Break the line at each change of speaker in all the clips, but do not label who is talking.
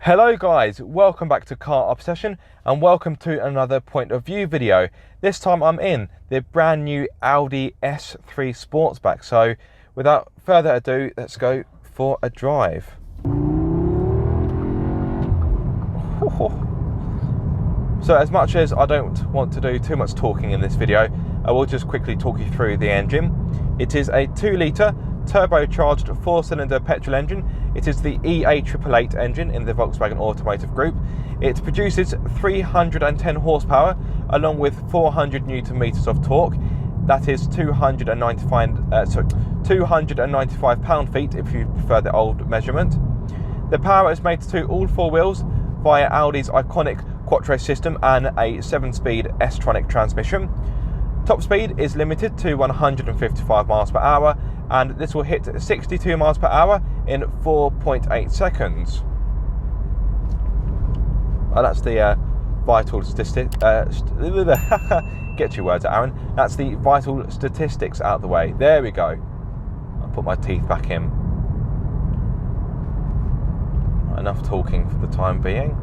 Hello guys, welcome back to Car Obsession and welcome to another point of view video. This time I'm in the brand new Audi S3 Sportsback. So without further ado, let's go for a drive. So as much as I don't want to do too much talking in this video, I will just quickly talk you through the engine. It is a 2-litre turbocharged 4-cylinder petrol engine. It is the EA888 engine in the Volkswagen Automotive Group. It produces 310 horsepower along with 400 newton meters of torque. That is 295 pound-feet if you prefer the old measurement. The power is made to all four wheels via Audi's iconic quattro system and a 7-speed S Tronic transmission. Top speed is limited to 155 miles per hour, and this will hit 62 miles per hour in 4.8 seconds. Well, that's the vital statistic. Get your words out, Aaron. That's the vital statistics out of the way. There we go. I'll put my teeth back in. Enough talking for the time being.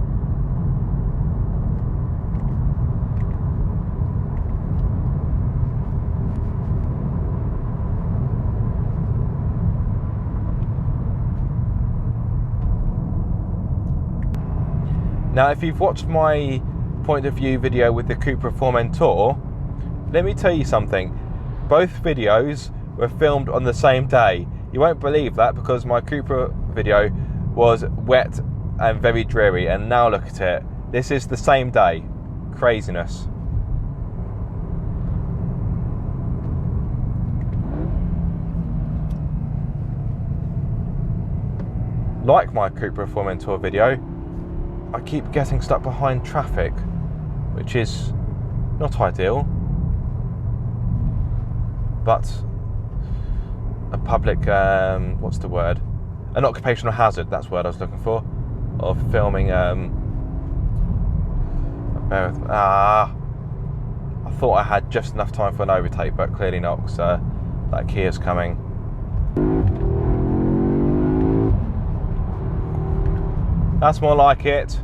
Now, if you've watched my point of view video with the Cupra Formentor, let me tell you something. Both videos were filmed on the same day. You won't believe that because my Cupra video was wet and very dreary, and now look at it. This is the same day. Craziness. Like my Cupra Formentor video, I keep getting stuck behind traffic, which is not ideal, but a public, what's the word? An occupational hazard, that's the word I was looking for, of filming, I thought I had just enough time for an overtake, but clearly not, because that Kia's coming. That's more like it.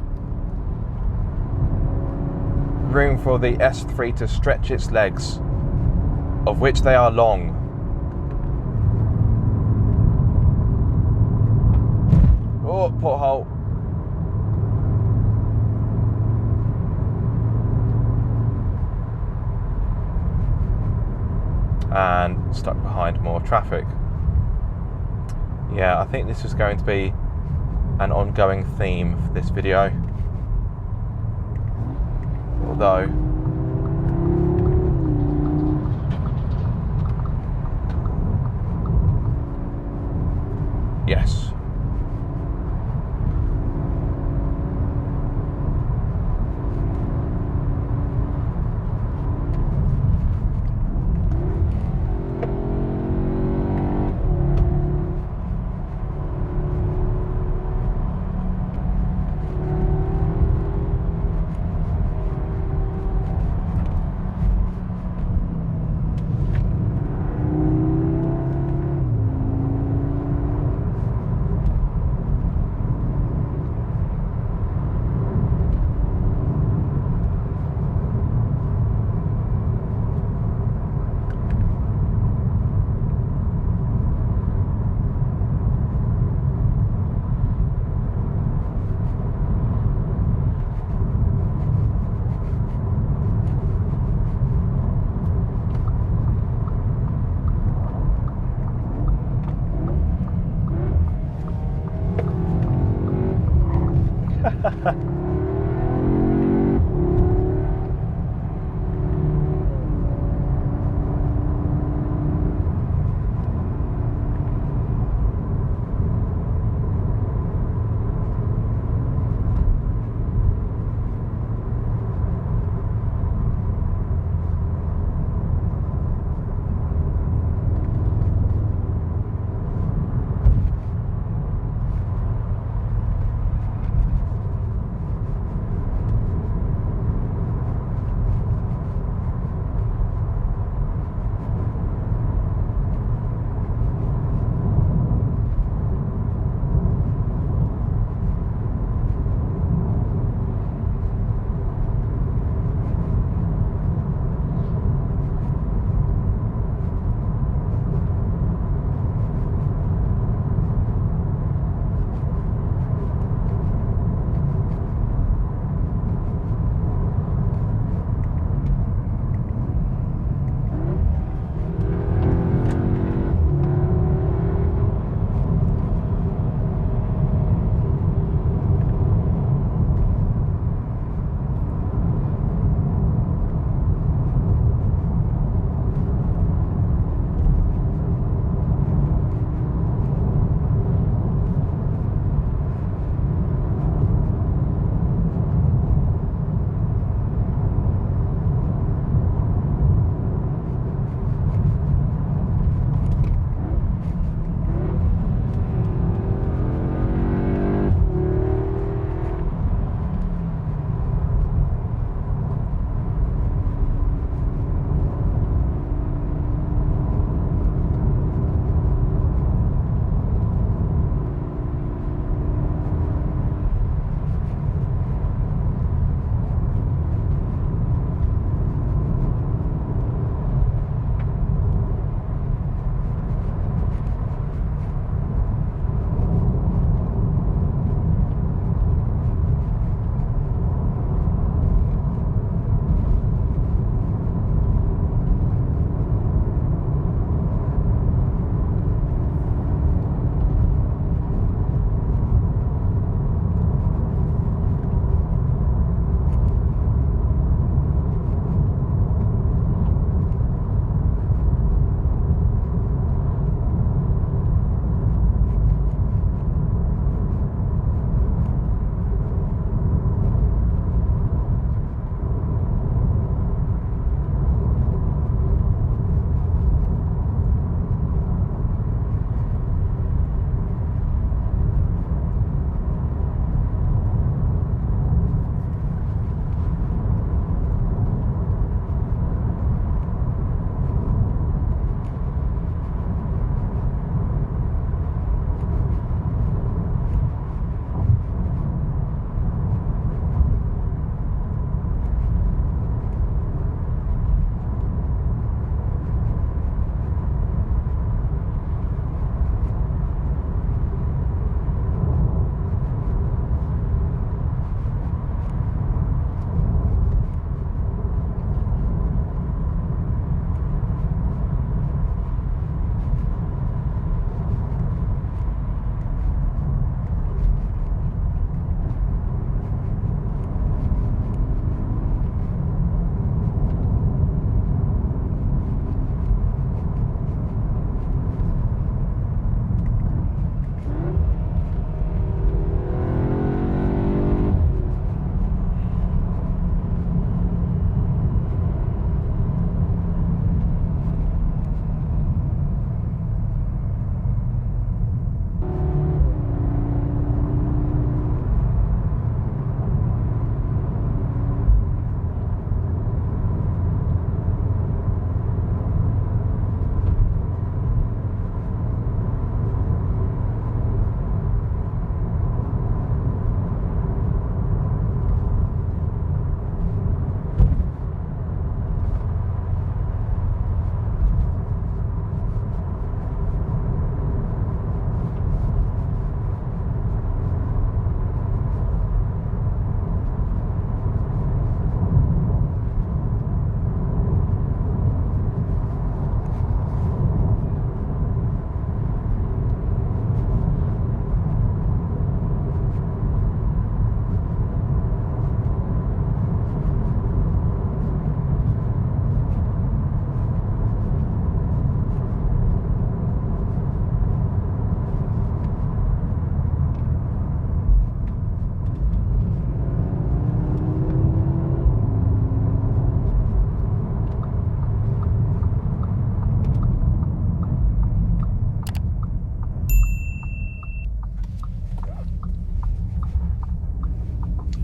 Room for the S3 to stretch its legs, of which they are long. Oh, pothole. And stuck behind more traffic. Yeah, I think this is going to be an ongoing theme for this video. Although yes.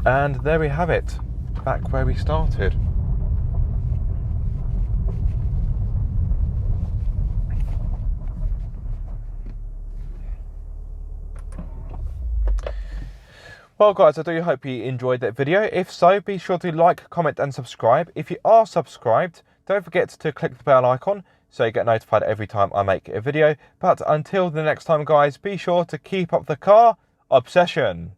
And there we have it, back where we started. Well guys, I do hope you enjoyed that video. If so, be sure to like, comment and subscribe. If you are subscribed, don't forget to click the bell icon so you get notified every time I make a video. But until the next time guys, be sure to keep up the car obsession.